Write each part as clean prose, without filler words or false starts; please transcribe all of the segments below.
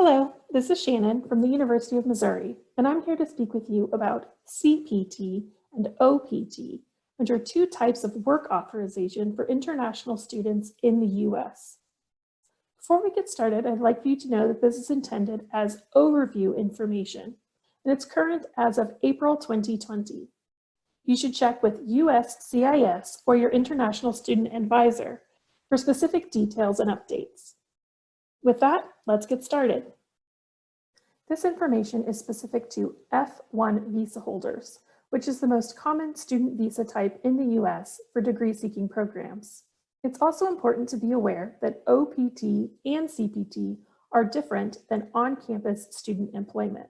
Hello, this is Shannon from the University of Missouri, and I'm here to speak with you about CPT and OPT, which are two types of work authorization for international students in the U.S. Before we get started, I'd like for you to know that this is intended as overview information, and it's current as of April 2020. You should check with USCIS or your International Student Advisor for specific details and updates. With that, let's get started. This information is specific to F1 visa holders, which is the most common student visa type in the US for degree-seeking programs. It's also important to be aware that OPT and CPT are different than on-campus student employment.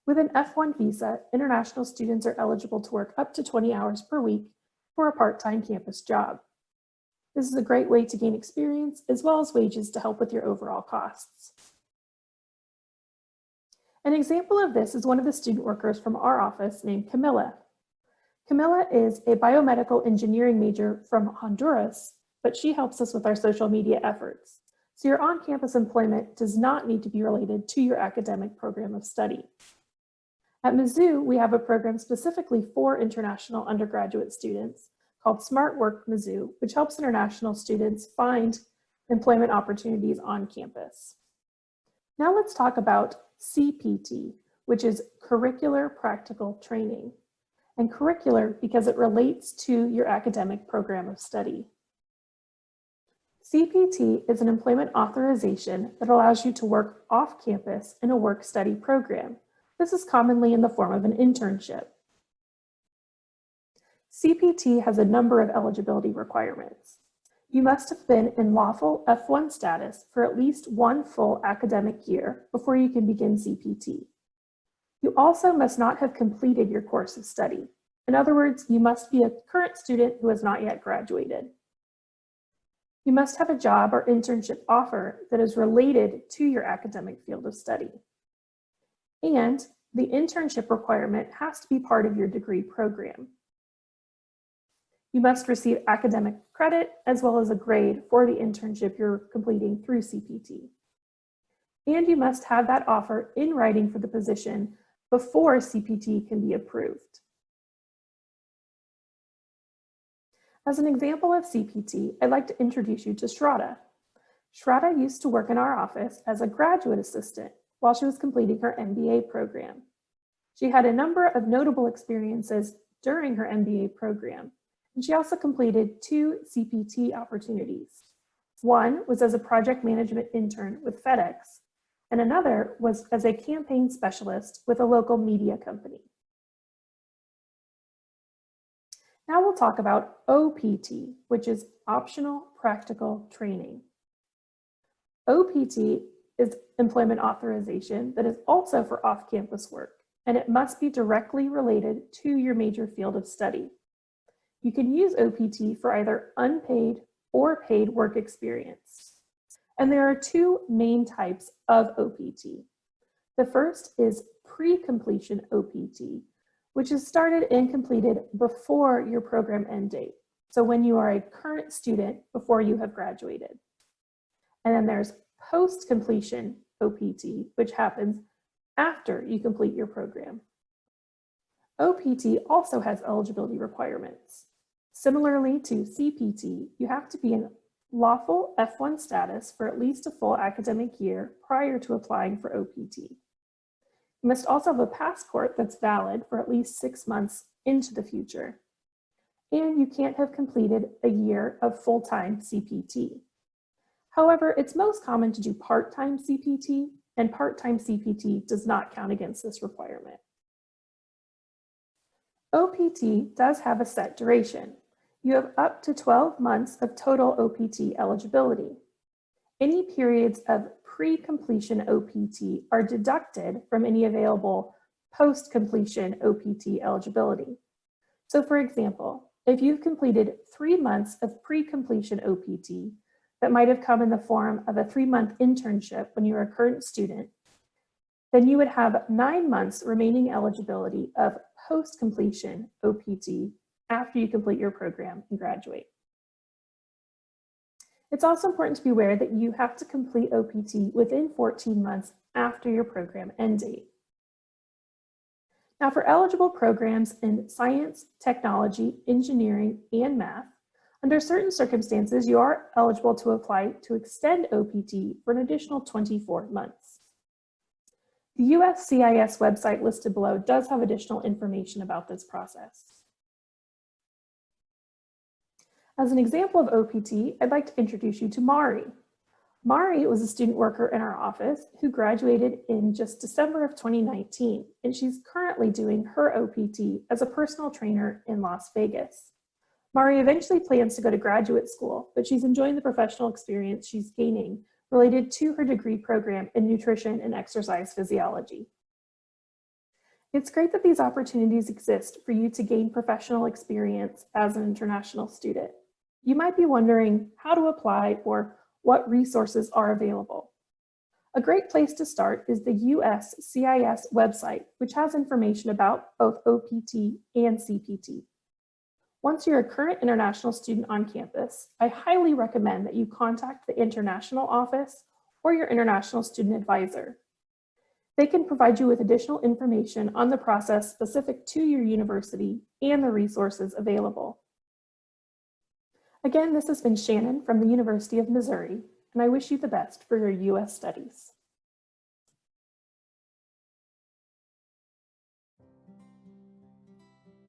With an F1 visa, international students are eligible to work up to 20 hours per week for a part-time campus job. This is a great way to gain experience as well as wages to help with your overall costs. An example of this is one of the student workers from our office named Camila. Camila is a biomedical engineering major from Honduras, but she helps us with our social media efforts. So your on-campus employment does not need to be related to your academic program of study. At Mizzou, we have a program specifically for international undergraduate students called Smart Work Mizzou, which helps international students find employment opportunities on campus. Now let's talk about CPT, which is Curricular Practical Training, and curricular because it relates to your academic program of study. CPT is an employment authorization that allows you to work off campus in a work-study program. This is commonly in the form of an internship. CPT has a number of eligibility requirements. You must have been in lawful F1 status for at least one full academic year before you can begin CPT. You also must not have completed your course of study. In other words, you must be a current student who has not yet graduated. You must have a job or internship offer that is related to your academic field of study. And the internship requirement has to be part of your degree program. You must receive academic credit as well as a grade for the internship you're completing through CPT. And you must have that offer in writing for the position before CPT can be approved. As an example of CPT, I'd like to introduce you to Shraddha. Shraddha used to work in our office as a graduate assistant while she was completing her MBA program. She had a number of notable experiences during her MBA program. And she also completed 2 CPT opportunities. One was as a project management intern with FedEx, and another was as a campaign specialist with a local media company. Now we'll talk about OPT, which is Optional Practical Training. OPT is employment authorization that is also for off-campus work, and it must be directly related to your major field of study. You can use OPT for either unpaid or paid work experience. And there are 2 main types of OPT. The first is pre-completion OPT, which is started and completed before your program end date. So when you are a current student before you have graduated. And then there's post-completion OPT, which happens after you complete your program. OPT also has eligibility requirements. Similarly to CPT, you have to be in lawful F1 status for at least a full academic year prior to applying for OPT. You must also have a passport that's valid for at least 6 months into the future. And you can't have completed a year of full-time CPT. However, it's most common to do part-time CPT, and part-time CPT does not count against this requirement. OPT does have a set duration. You have up to 12 months of total OPT eligibility. Any periods of pre-completion OPT are deducted from any available post-completion OPT eligibility. So for example, if you've completed 3 months of pre-completion OPT that might have come in the form of a 3-month internship when you were a current student, then you would have 9 months remaining eligibility of post-completion OPT after you complete your program and graduate. It's also important to be aware that you have to complete OPT within 14 months after your program end date. Now, for eligible programs in science, technology, engineering, and math, under certain circumstances, you are eligible to apply to extend OPT for an additional 24 months. The USCIS website listed below does have additional information about this process. As an example of OPT, I'd like to introduce you to Mari. Mari was a student worker in our office who graduated in just December of 2019, and she's currently doing her OPT as a personal trainer in Las Vegas. Mari eventually plans to go to graduate school, but she's enjoying the professional experience she's gaining related to her degree program in nutrition and exercise physiology. It's great that these opportunities exist for you to gain professional experience as an international student. You might be wondering how to apply or what resources are available. A great place to start is the USCIS website, which has information about both OPT and CPT. Once you're a current international student on campus, I highly recommend that you contact the international office or your international student advisor. They can provide you with additional information on the process specific to your university and the resources available. Again, this has been Shannon from the University of Missouri, and I wish you the best for your U.S. studies.